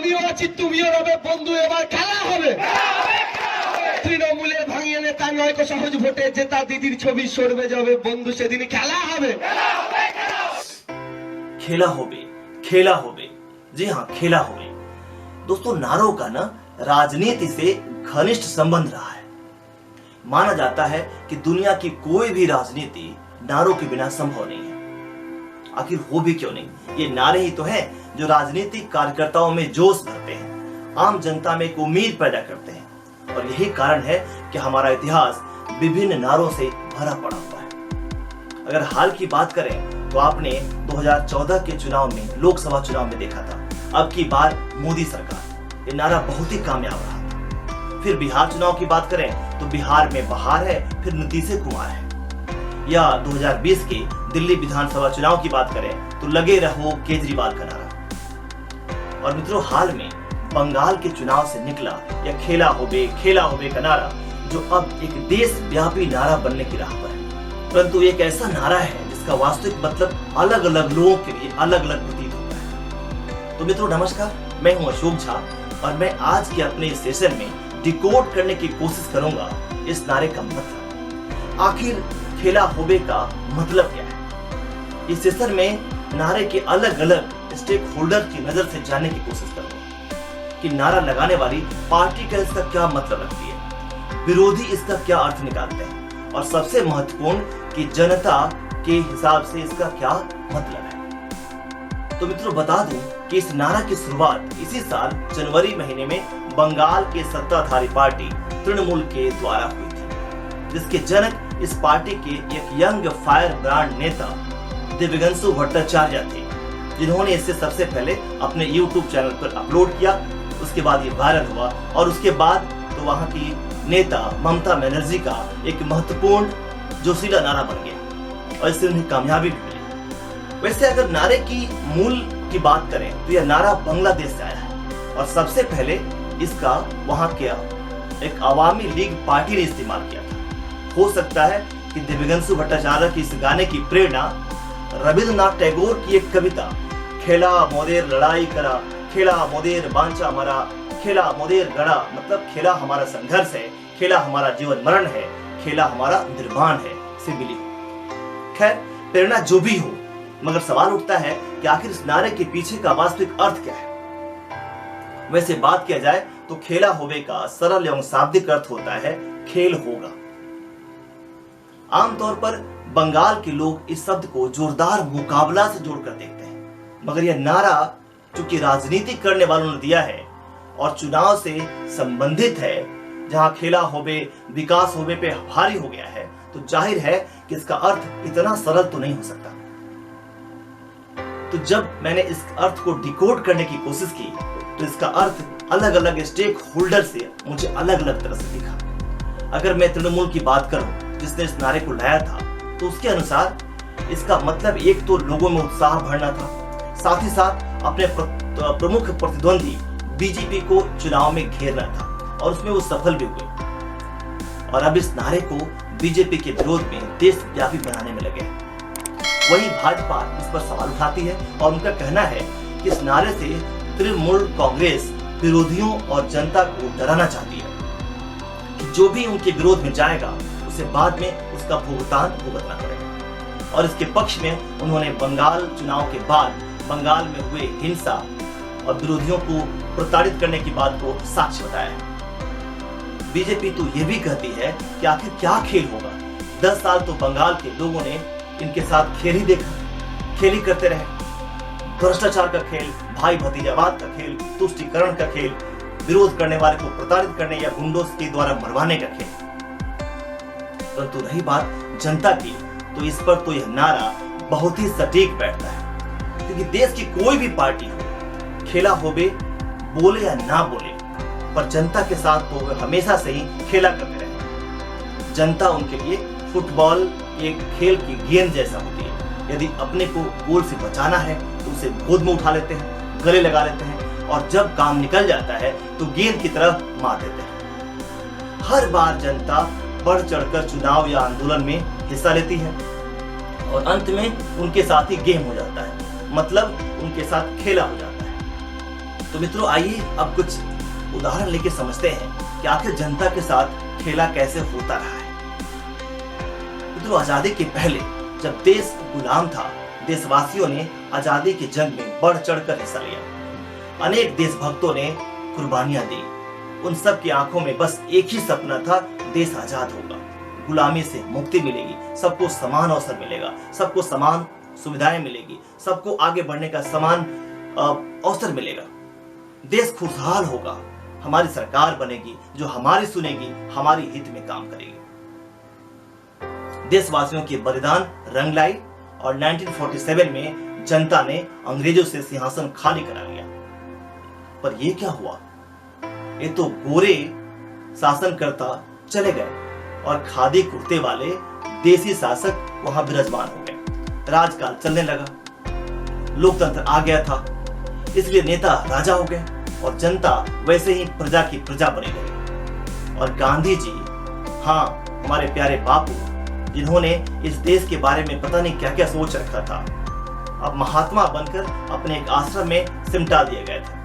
আমিও আছি, তুমিও রবে বন্ধু, এবার খেলা হবে। তৃণমূলের ভাঙিয়ে নেতা নয় কো সহজ ভোটে জেতা দিদির ছবি সরবে যাবে বন্ধু, সেদিন খেলা হবে। खेला होबे, खेला होबे, जी हाँ खेला होबे। दोस्तों, नारों का ना राजनीति से घनिष्ठ संबंध रहा है। माना जाता है कि दुनिया की कोई भी राजनीति नारों के बिना संभव नहीं है। आखिर हो भी क्यों नहीं, ये नारे ही तो हैं जो राजनीतिक कार्यकर्ताओं में जोश भरते हैं, आम जनता में एक उम्मीद पैदा करते हैं। और यही कारण है कि हमारा इतिहास विभिन्न नारों से भरा पड़ा हुआ है। अगर हाल की बात करें तो आपने 2014 के चुनाव में, लोकसभा चुनाव में देखा था, अब की बार मोदी सरकार, ये नारा बहुत ही कामयाब रहा था। फिर बिहार चुनाव की बात करें तो बिहार में बहार है, फिर नीतीश कुमार है। या 2020 के दिल्ली विधानसभा चुनाव की बात करें तो लगे रहो केजरीवाल का नारा। और मित्रों, हाल में बंगाल के चुनाव से निकला या खेला होबे का नारा, जो अब एक देशव्यापी नारा बनने की राह पर है। परंतु एक ऐसा नारा है जिसका वास्तविक मतलब अलग अलग लोगों के लिए अलग अलग प्रतीत होता है। तो मित्रों नमस्कार, मैं हूं अशोक झा और मैं आज के अपने इस सेशन में डिकोड करने की कोशिश करूंगा इस नारे का मतलब। आखिर खेला होबे का मतलब क्या है? इस सेशन में नारे के अलग अलग स्टेक होल्डर की नजर से जानने की कोशिश करूंगा कि नारा लगाने वाली पार्टी का इसका क्या मतलब रखती है, विरोधी इसका क्या अर्थ निकालते हैं, और सबसे महत्वपूर्ण कि जनता के हिसाब से इसका क्या मतलब है। तो मित्रों बता दूं कि इस नारा की शुरुआत इसी साल जनवरी महीने में बंगाल के सत्ताधारी पार्टी तृणमूल के द्वारा हुई थी, जिसके जनक इस पार्टी के एक यंग फायर ब्रांड नेता दिव्यगंसु भट्टाचार्य थे, जिन्होंने इसे सबसे पहले अपने YouTube चैनल पर अपलोड किया। उसके बाद ये वायरल हुआ और उसके बाद तो वहां की नेता ममता बनर्जी का एक महत्वपूर्ण जोशीला नारा बन गया और इससे उन्हें कामयाबी भी मिली। वैसे अगर नारे की मूल की बात करें तो यह नारा बांग्लादेश से आया है और सबसे पहले इसका वहां के एक अवामी लीग पार्टी ने इस्तेमाल किया था। हो सकता है कि दिव्यगंसु भट्टाचार्य की इस गाने की प्रेरणा रविंद्रनाथ टैगोर की एक कविता खेला मोदेर लड़ाई करा, खेला मोदेर बांचा मरा, खेला मोदेर गड़ा, मतलब खेला हमारा संघर्ष है, खेला हमारा जीवन मरण है, खेला हमारा निर्माण है, से मिली। खैर, प्रेरणा जो भी हो, मगर सवाल उठता है कि आखिर इस नारे के पीछे का वास्तविक अर्थ क्या है। वैसे बात किया जाए तो खेला होबे का सरल एवं शाब्दिक अर्थ होता है खेल होगा। आमतौर पर बंगाल के लोग इस शब्द को जोरदार मुकाबला से जोड़कर देखते हैं, मगर यह नारा चूंकि राजनीति करने वालों ने दिया है और चुनाव से संबंधित है, जहां खेला होबे विकास होबे पे भारी हो गया है, तो जाहिर है कि इसका अर्थ इतना सरल तो नहीं हो सकता। तो जब मैंने इस अर्थ को डिकोड करने की कोशिश की तो इसका अर्थ अलग अलग स्टेक होल्डर से मुझे अलग अलग तरह से दिखा। अगर मैं तृणमूल की बात करूं जिसने इस नारे को लाया था, तो उसके अनुसार इसका मतलब एक तो लोगों में उत्साह भरना था, साथ ही साथ अपने प्रमुख प्रतिद्वंदी बीजेपी को चुनाव में घेरना था और उसमें वो सफल भी हुए। और अब इस नारे को बीजेपी के विरोध में देशव्यापी बनाने में लगे। वही भाजपा इस पर सवाल उठाती है और उनका कहना है कि इस नारे से तृणमूल कांग्रेस विरोधियों और जनता को डराना चाहती है कि जो भी उनके विरोध में जाएगा उसे बाद में उसका भुगतान भुगतना पड़ेगा। और इसके पक्ष में उन्होंने बंगाल चुनाव के बाद बंगाल में हुए हिंसा और विरोधियों को प्रताड़ित करने की बात को साक्ष्य बताया है। बीजेपी तो ये भी कहती है कि आखिर क्या खेल होगा, 10 साल तो बंगाल के लोगों ने इनके साथ खेल ही देखा, खेल ही करते रहे। भ्रष्टाचार का खेल, भाई भतीजावाद का खेल, तुष्टीकरण का खेल, विरोध करने वाले को प्रताड़ित करने या गुंडों के द्वारा मरवाने का खेल। परंतु रही बात जनता की, तो इस पर तो यह नारा बहुत ही सटीक बैठता है, क्योंकि देश की कोई भी पार्टी हो, खेला होबे बोले या ना बोले, पर जनता के साथ तो वे हमेशा से ही खेला करते रहे। जनता उनके लिए फुटबॉल एक खेल की गेंद जैसा होती है। यदि अपने को गोल से बचाना है तो उसे गोद में उठा लेते हैं, गले लगा लेते हैं, और जब काम निकल जाता है तो गेंद की तरफ मार देते हैं। हर बार जनता बढ़ चढ़कर चुनाव या आंदोलन में हिस्सा लेती है और अंत में उनके साथ ही गेम हो जाता है, मतलब उनके साथ खेला हो जाता है। तो मित्रों आइए अब कुछ उदाहरण लेके समझते हैं कि आखिर जनता के साथ खेला कैसे होता रहा है। मित्रों आजादी के पहले जब देश गुलाम था, देशवासियों ने आजादी की जंग में बढ़ चढ़कर हिस्सा लिया। अनेक देशभक्तों ने कुर्बानियां दी। उन सब की आंखों में बस एक ही सपना था, देश आजाद होगा, गुलामी से मुक्ति मिलेगी, सबको समान अवसर मिलेगा, सबको समान सुविधाएं मिलेगी, सबको आगे बढ़ने का समान अवसर मिलेगा, देश खुशहाल होगा, हमारी सरकार बनेगी जो हमारी सुनेगी, हमारी हित में काम करेगी। देशवासियों की बलिदान रंग लाई और 1947 में जनता ने अंग्रेजों से सिंहासन खाली करा लिया। पर यह क्या हुआ? ये तो गोरे शासनकर्ता चले गए और खादी कुर्ते वाले देसी शासक वहां विराजमान हो गए। राजकाल चलने लगा, लोकतंत्र आ गया था, इसलिए नेता राजा हो गए और जनता वैसे ही प्रजा की प्रजा बनी रही। और गांधी जी, हाँ हमारे प्यारे बापू, जिन्होंने इस देश के बारे में पता नहीं क्या क्या सोच रखा था, अब महात्मा बनकर अपने एक आश्रम में सिमटा दिए गए थे।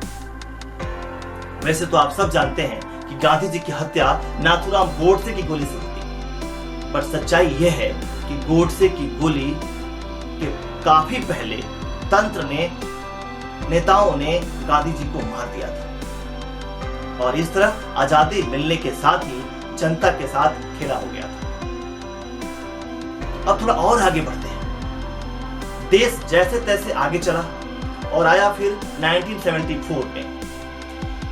वैसे तो आप सब जानते हैं कि गांधी जी की हत्या नाथूराम गोडसे की गोली से हुई थी, पर सच्चाई यह है कि गोडसे की गोली के काफी पहले तंत्र ने, नेताओं ने गांधी जी को मार दिया था और इस तरह आजादी मिलने के साथ ही जनता के साथ खेला हो गया था। अब थोड़ा और आगे बढ़ते हैं। देश जैसे तैसे आगे चला और आया फिर 1974 में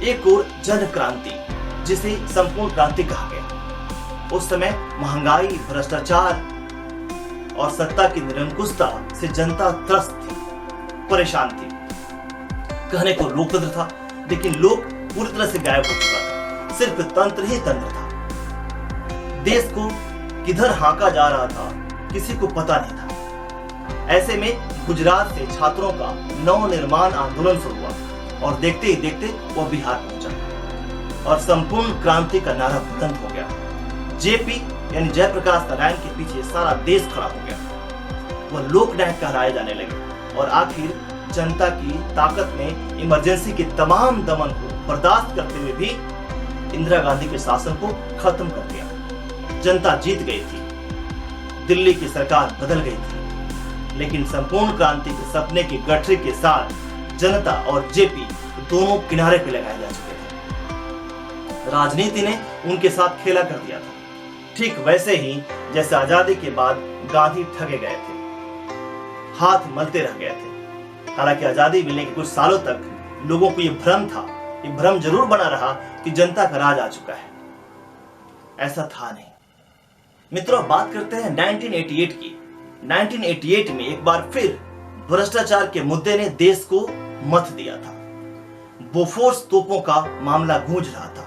एक और जन क्रांति, जिसे संपूर्ण क्रांति कहा गया। उस समय महंगाई, भ्रष्टाचार और सत्ता की निरंकुशता से जनता त्रस्त थी, परेशान थी। कहने को लोकतंत्र था, लेकिन लोक पूरी तरह से गायब हो चुका था, सिर्फ तंत्र ही तंत्र था। देश को किधर हांका जा रहा था किसी को पता नहीं था। ऐसे में गुजरात से छात्रों का नवनिर्माण आंदोलन शुरू हुआ और देखते ही देखते वह बिहार पहुंचा और संपूर्ण क्रांति का नारा बुलंद हो गया। जेपी यानी जयप्रकाश नारायण के पीछे सारा देश खड़ा हो गया। वह लोकनायक कहलाए जाने लगे और आखिर जनता की ताकत ने इमरजेंसी के तमाम दमन को बर्दाश्त करते हुए भी इंदिरा गांधी के शासन को खत्म कर दिया। जनता जीत गई थी, दिल्ली की सरकार बदल गई थी, लेकिन संपूर्ण क्रांति के सपने की गठरी के साथ जनता और जेपी दोनों किनारे पे लगाए जा चुके थे। राजनीति ने उनके साथ खेला कर दिया था, ठीक वैसे ही जैसे आजादी के बाद गांधी ठगे गए थे, हाथ मलते रह गए थे। हालांकि आजादी मिलने के कुछ सालों तक लोगों को यह भ्रम था, ये भ्रम जरूर बना रहा कि जनता का राज आ चुका है। ऐसा था नहीं। मित्रों बात करते हैं 1988 की। 1988 में एक बार फिर भ्रष्टाचार के मुद्दे ने देश को मथ दिया था। बोफोर्स तोपों का मामला गूंज रहा था।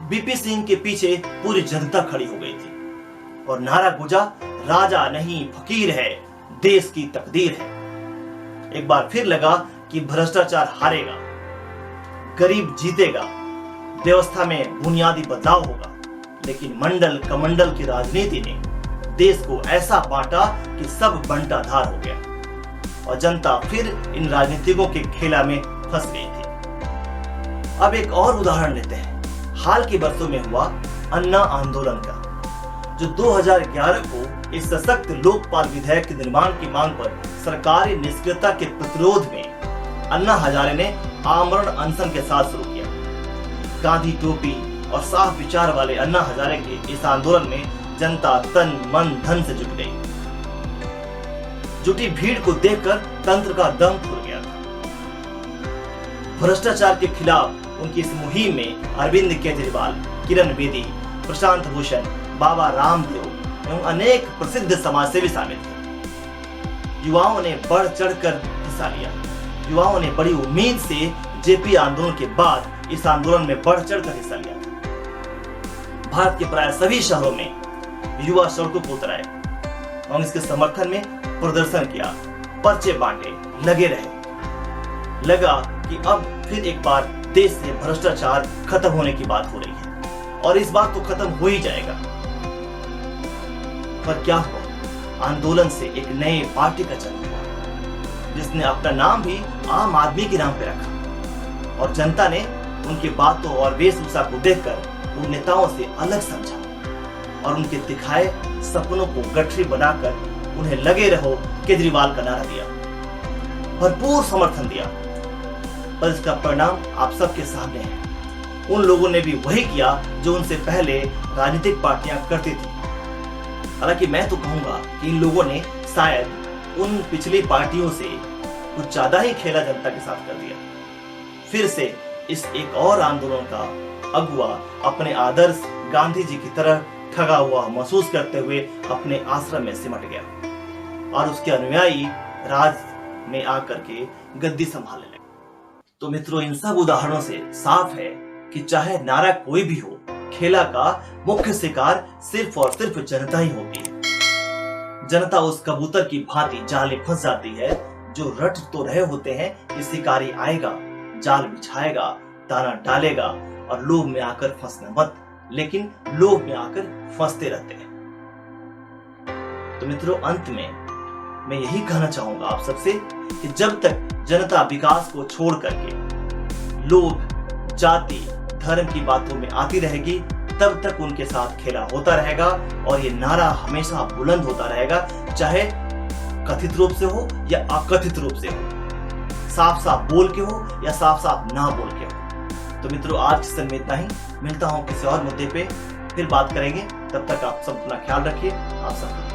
बीपी सिंह के पीछे पूरी जनता खड़ी हो गई थी और नारा गूंजा, राजा नहीं फकीर है, देश की तकदीर है। एक बार फिर लगा कि भ्रष्टाचार हारेगा, गरीब जीतेगा, व्यवस्था में बुनियादी बदलाव होगा। लेकिन मंडल कमंडल की राजनीति ने देश को ऐसा बांटा कि सब बंटाधार हो गया और जनता फिर इन राजनीतिकों के खेला में फंस गई थी। अब एक और उदाहरण लेते हैं, हाल के वर्षों में हुआ अन्ना आंदोलन का, जो 2011 को इस सशक्त लोकपाल विधेयक के निर्माण की मांग पर सरकारी निष्क्रियता के प्रतिरोध में अन्ना हजारे ने आमरण अनशन के साथ शुरू किया। गांधी टोपी और साफ विचार वाले अन्ना हजारे के इस आंदोलन में जनता तन मन धन से जुट गई। जुटी भीड़ को देखकर तंत्र का दम खुल गया था। भ्रष्टाचार के खिलाफ उनकी इस मुहिम में अरविंद केजरीवाल, किरण बेदी, प्रशांत भूषण, बाबा रामदेव एवं अनेक प्रसिद्ध समाजसेवी शामिल थे। युवाओं ने बढ़ चढ़कर हिस्सा लिया। युवाओं ने बड़ी उम्मीद से जेपी आंदोलन के बाद इस आंदोलन में बढ़ चढ़कर हिस्सा लिया था। भारत के प्राय सभी शहरों में युवा सड़कों पर उतर आए और इसके समर्थन में प्रदर्शन किया, पर्चे बांटे, लगे रहे। लगा कि अब फिर एक बार देश से भ्रष्टाचार खत्म होने की बात हो रही है और इस बार तो खत्म हो ही जाएगा। पर क्या हुआ? आंदोलन से एक नए पार्टी का जन्म हुआ, जिसने अपना नाम भी आम आदमी के नाम पे रखा और जनता ने उनकी बातों और वेशभूषा को देखकर उन नेताओं से अलग समझा और उनके दिखाए सपनों को गठरी बनाकर उन्हें लगे रहो केजरीवाल का नारा दिया, भरपूर समर्थन दिया। पर इसका परिणाम आप सबके सामने है। उन लोगों ने भी वही किया जो उनसे पहले राजनीतिक पार्टियां करती थी। हालांकि मैं तो कहूंगा कि इन लोगों ने शायद उन पिछली पार्टियों से कुछ ज्यादा ही खेला जनता के साथ कर दिया। फिर से इस एक और आंदोलन का अगुवा अपने आदर्श गांधी जी की तरह ठगा हुआ महसूस करते हुए अपने आश्रम में सिमट गया और उसके अनुयायी राज में आकर के गद्दी संभालने लगे। तो मित्रों, इन सब उदाहरणों से साफ है कि चाहे नारा कोई भी हो, खेला का मुख्य शिकार सिर्फ और सिर्फ जनता ही होती है। जनता उस कबूतर की भांति जाल में फंस जाती है जो रट तो रहे होते हैं कि शिकारी आएगा, जाल बिछाएगा, दाना डालेगा और लोभ में आकर फंसना मत, लेकिन लोभ में आकर फंसते रहते हैं। तो मित्रों, अंत में मैं यही कहना चाहूंगा आप सबसे कि जब तक जनता विकास को छोड़ करके लोभ, जाति, धर्म की बातों में आती रहेगी, तब तक उनके साथ खेला होता रहेगा और ये नारा हमेशा बुलंद होता रहेगा, चाहे कथित रूप से हो या अकथित रूप से हो, साफ साफ बोल के हो या साफ साफ ना बोल के हो। तो मित्रों, आज के समय में इतना ही। मिलता हूं किसी और मुद्दे पे, फिर बात करेंगे। तब तक आप सब अपना ख्याल रखिए। आप सब